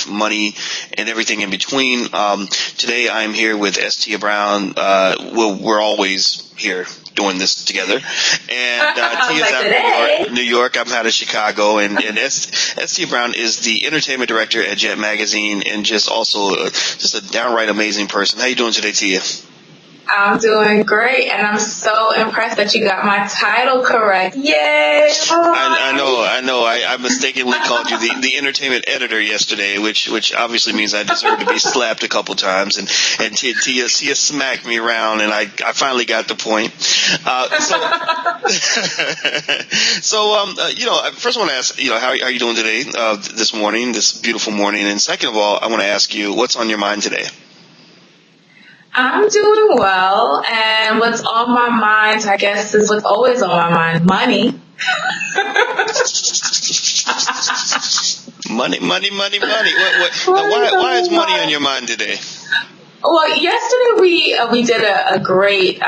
money, and everything in between. Today I'm here with S. Tia Brown. We're always here doing this together. And Tia's out of New York. I'm out of Chicago. And S. Tia Brown is the entertainment director at Jet Magazine, and just also just a downright amazing person. How you doing today, Tia? I'm doing great, and I'm so impressed that you got my title correct. Yay! I know. I mistakenly called you the entertainment editor yesterday, which obviously means I deserve to be slapped a couple times. And Tia smacked me around, and I finally got the point. First I want to ask, how are you doing today, this beautiful morning? And second of all, I want to ask you, what's on your mind today? I'm doing well, and what's on my mind, I guess, is what's always on my mind: money. Money. Why is money on your mind today? Well, yesterday we did a great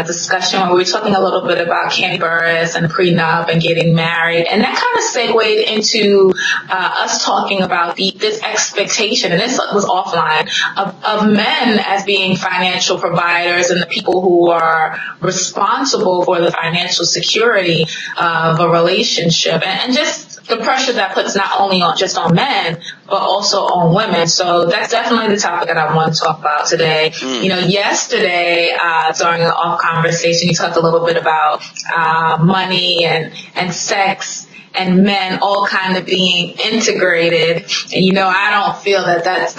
discussion where we were talking a little bit about Kandi Burruss and prenup and getting married, and that kind of segued into us talking about this expectation, and this was offline, of men as being financial providers and the people who are responsible for the financial security of a relationship, and just the pressure that puts not only on men, but also on women. So that's definitely the topic that I want to talk about today. Yesterday, during an off conversation, you talked a little bit about money and sex and men all kind of being integrated. And, I don't feel that that's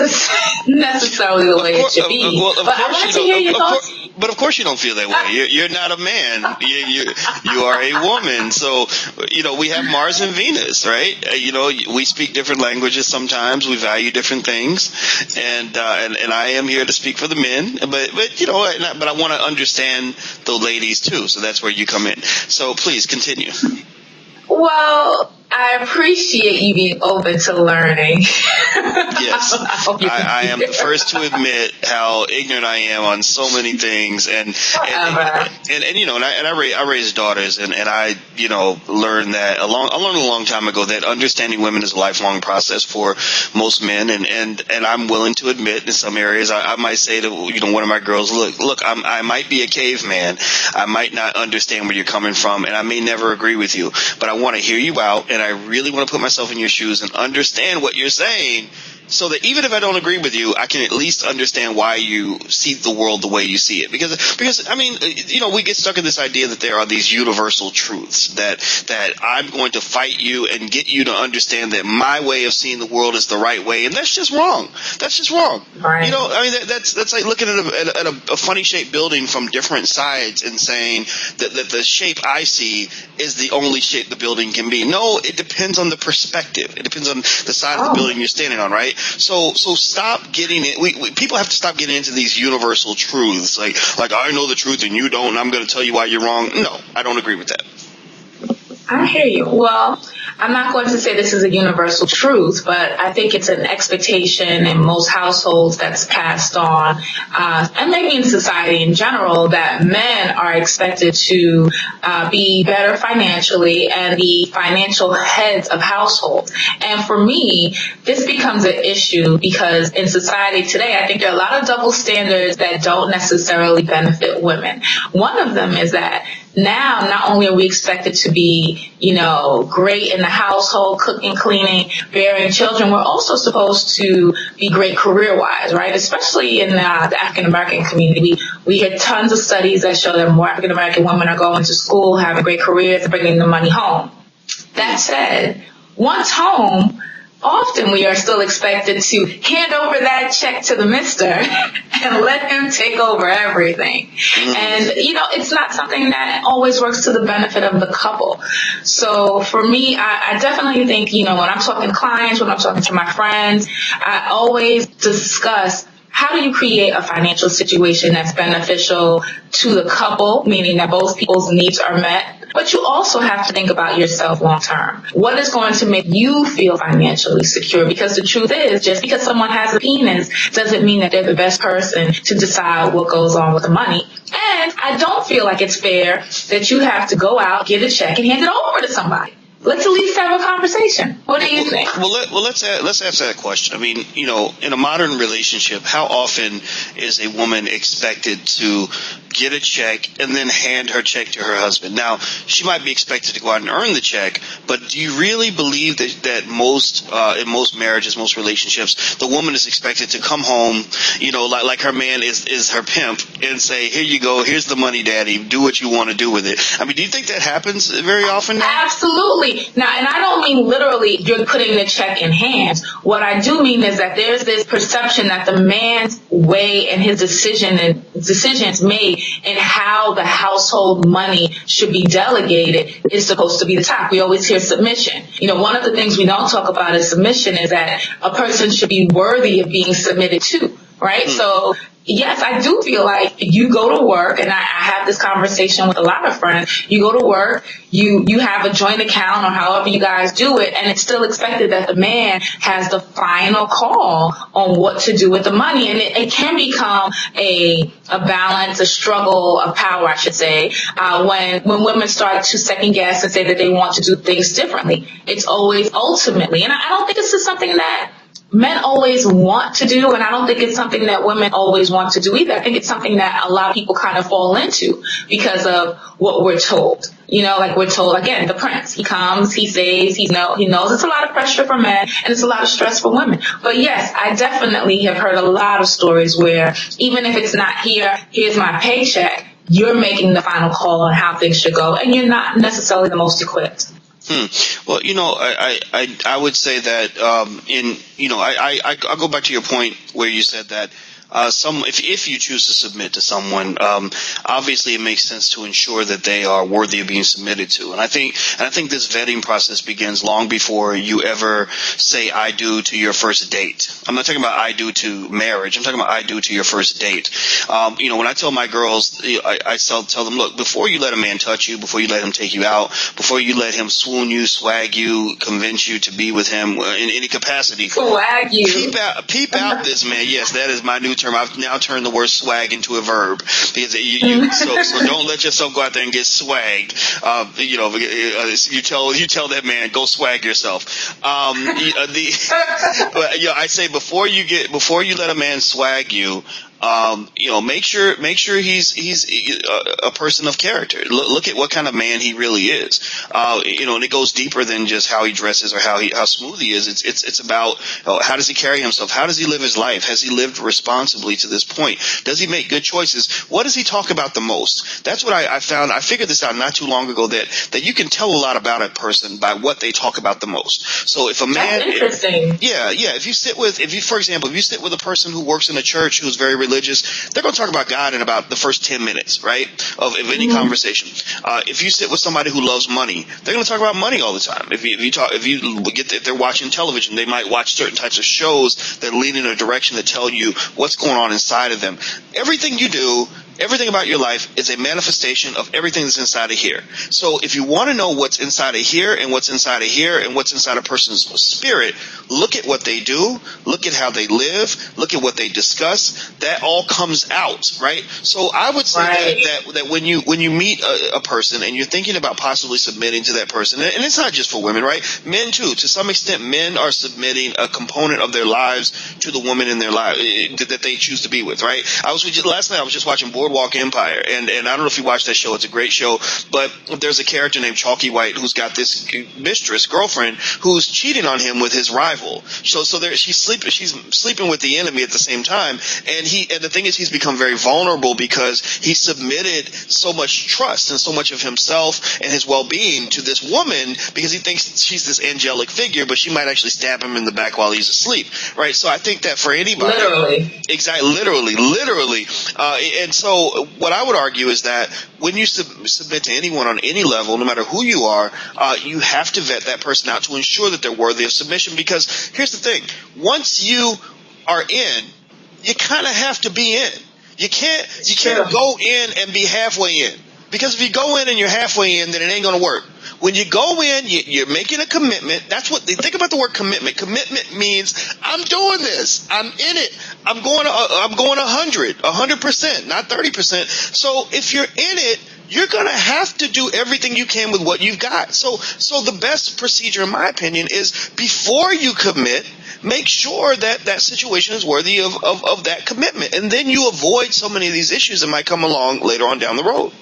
necessarily the way it should be. But I wanted to hear your thoughts. But of course you don't feel that way. You're not a man. You are a woman. So, we have Mars and Venus, right? We speak different languages sometimes. We value different things. And I am here to speak for the men. But I want to understand the ladies too. So that's where you come in. So please continue. Well, I appreciate you being open to learning. Yes, I am the first to admit how ignorant I am on so many things, and I raised daughters, and I learned that I learned a long time ago that understanding women is a lifelong process for most men, and I'm willing to admit in some areas I might say to one of my girls, look, I might be a caveman, I might not understand where you're coming from, and I may never agree with you, but I want to hear you out, and I really want to put myself in your shoes and understand what you're saying, so that even if I don't agree with you, I can at least understand why you see the world the way you see it. Because we get stuck in this idea that there are these universal truths that I'm going to fight you and get you to understand that my way of seeing the world is the right way, and that's just wrong. That's just wrong. Right. That's like looking at a funny shaped building from different sides and saying that the shape I see is the only shape the building can be. No, it depends on the perspective. It depends on the side of the building you're standing on, right? So stop getting it. People have to stop getting into these universal truths, like I know the truth and you don't, and I'm going to tell you why you're wrong. No, I don't agree with that. I hear you. Well, I'm not going to say this is a universal truth, but I think it's an expectation in most households that's passed on, and maybe in society in general, that men are expected to be better financially and be financial heads of households. And for me, this becomes an issue because in society today, I think there are a lot of double standards that don't necessarily benefit women. One of them is that now, not only are we expected to be, great in the household, cooking, cleaning, bearing children, we're also supposed to be great career-wise, right? Especially in the African-American community. We hear tons of studies that show that more African-American women are going to school, having great careers, and bringing the money home. That said, once home, often we are still expected to hand over that check to the mister and let him take over everything. And, it's not something that always works to the benefit of the couple. So for me, I definitely think, when I'm talking to clients, when I'm talking to my friends, I always discuss how do you create a financial situation that's beneficial to the couple, meaning that both people's needs are met, but you also have to think about yourself long term. What is going to make you feel financially secure? Because the truth is, just because someone has a penis doesn't mean that they're the best person to decide what goes on with the money. And I don't feel like it's fair that you have to go out, get a check, and hand it over to somebody. let's at least have a conversation. What do you think? Let's ask that question. I mean, in a modern relationship, how often is a woman expected to get a check and then hand her check to her husband? Now, she might be expected to go out and earn the check, but do you really believe that in most marriages, most relationships, the woman is expected to come home, like her man is her pimp, and say, here you go, here's the money, daddy, do what you want to do with it? I mean, do you think that happens very often now? Absolutely. Now, and I don't mean literally you're putting the check in hands. What I do mean is that there's this perception that the man's way and his decisions made and how the household money should be delegated is supposed to be the top. We always hear submission. One of the things we don't talk about is submission is that a person should be worthy of being submitted to, right? So yes, I do feel like you go to work, and I have this conversation with a lot of friends. You go to work, you have a joint account or however you guys do it, and it's still expected that the man has the final call on what to do with the money. And it can become a balance, a struggle of power, I should say, when women start to second guess and say that they want to do things differently. It's always ultimately, and I don't think this is something that men always want to do, and I don't think it's something that women always want to do either. I think it's something that a lot of people kind of fall into because of what we're told. Like we're told, again, the prince, he comes, he saves, he knows it's a lot of pressure for men and it's a lot of stress for women. But yes, I definitely have heard a lot of stories where even if it's not here's my paycheck, you're making the final call on how things should go, and you're not necessarily the most equipped. Well, I would say that I'll go back to your point where you said that if you choose to submit to someone, obviously it makes sense to ensure that they are worthy of being submitted to. And I think this vetting process begins long before you ever say I do to your first date. I'm not talking about I do to marriage. I'm talking about I do to your first date. When I tell my girls, I tell them, look, before you let a man touch you, before you let him take you out, before you let him swoon you, swag you, convince you to be with him in any capacity. Swag you. Peep out this man. Yes, that is my new term. I've now turned the word swag into a verb because so don't let yourself go out there and get swagged. You tell that man, go swag yourself. I say before you let a man swag you, make sure he's a person of character. Look at what kind of man he really is. And it goes deeper than just how he dresses or how smooth he is. It's about how does he carry himself? How does he live his life? Has he lived responsibly to this point? Does he make good choices? What does he talk about the most? That's what I found. I figured this out not too long ago that you can tell a lot about a person by what they talk about the most. So if a man, that's interesting. If you sit with a person who works in a church who's very religious, they're going to talk about God in about the first 10 minutes, right, of any conversation. If you sit with somebody who loves money, they're going to talk about money all the time. If they're watching television, they might watch certain types of shows that lean in a direction that tell you what's going on inside of them. Everything you do, everything about your life is a manifestation of everything that's inside of here. So if you want to know what's inside of here and what's inside of here and what's inside a person's spirit, look at what they do, look at how they live, look at what they discuss. That all comes out, right? So I would say that when you meet a person and you're thinking about possibly submitting to that person, and it's not just for women, right? Men too. To some extent, men are submitting a component of their lives to the woman in their life that they choose to be with, right? Last night I was just watching Boardwalk Empire, and I don't know if you watched that show. It's a great show, but there's a character named Chalky White who's got this girlfriend, who's cheating on him with his rival. So she's sleeping with the enemy at the same time, and the thing is, he's become very vulnerable because he submitted so much trust and so much of himself and his well-being to this woman because he thinks she's this angelic figure, but she might actually stab him in the back while he's asleep, right? So I think that for anybody, literally, and so what I would argue is that when you submit to anyone on any level, no matter who you are, you have to vet that person out to ensure that they're worthy of submission. Because here's the thing: once you are in, you kind of have to be in. You can't go in and be halfway in. Because if you go in and you're halfway in, then it ain't going to work. When you go in, you're making a commitment. That's what they think about the word commitment. Commitment means I'm doing this. I'm in it. I'm going 100%, not 30%. So if you're in it, you're going to have to do everything you can with what you've got. So the best procedure, in my opinion, is before you commit, make sure that that situation is worthy of that commitment. And then you avoid so many of these issues that might come along later on down the road.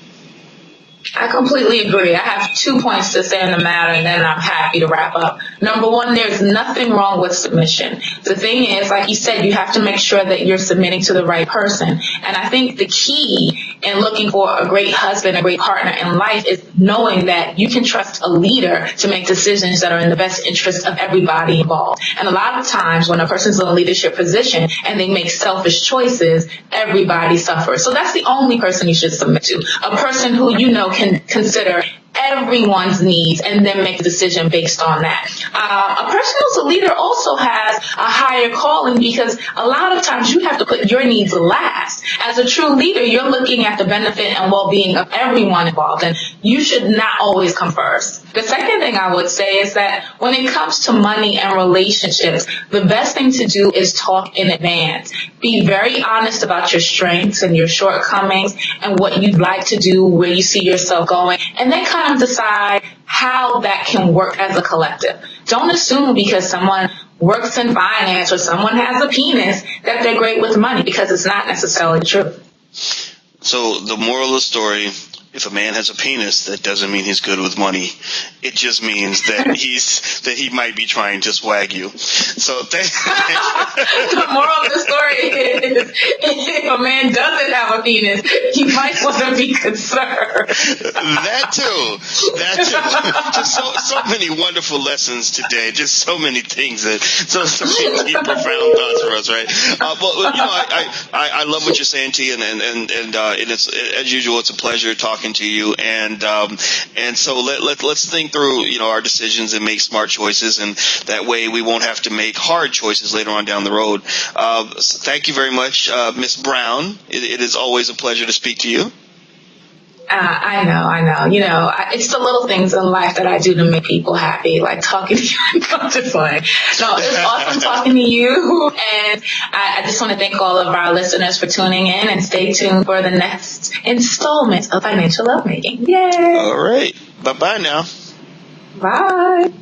I completely agree. I have 2 points to say on the matter, and then I'm happy to wrap up. Number one, there's nothing wrong with submission. The thing is, like you said, you have to make sure that you're submitting to the right person. And I think the key in looking for a great husband, a great partner in life is knowing that you can trust a leader to make decisions that are in the best interest of everybody involved. And a lot of times when a person's in a leadership position and they make selfish choices, everybody suffers. So that's the only person you should submit to. A person who you know can consider everyone's needs and then make a decision based on that. A person who's a leader also has a higher calling because a lot of times you have to put your needs last. As a true leader, you're looking at the benefit and well-being of everyone involved, and you should not always come first. The second thing I would say is that when it comes to money and relationships, the best thing to do is talk in advance. Be very honest about your strengths and your shortcomings and what you'd like to do, where you see yourself going, and then kind of decide how that can work as a collective. Don't assume because someone works in finance or someone has a penis that they're great with money, because it's not necessarily true. So the moral of the story, if a man has a penis, that doesn't mean he's good with money. It just means that he might be trying to swag you. So the moral of the story is, if a man doesn't have a penis, he might want to be concerned. That too. Just so many wonderful lessons today. Just so many things that so many deep, profound thoughts for us, right? Well, I love what you're saying, T, and it's, as usual, it's a pleasure talking to you, and so let's think through our decisions and make smart choices, and that way we won't have to make hard choices later on down the road. So thank you very much, Miss Brown. It is always a pleasure to speak to you. I know. It's the little things in life that I do to make people happy, like talking to you. I'm just playing. No, it's awesome talking to you. And I just want to thank all of our listeners for tuning in, and stay tuned for the next installment of Financial Lovemaking. Yay! All right. Bye-bye now. Bye.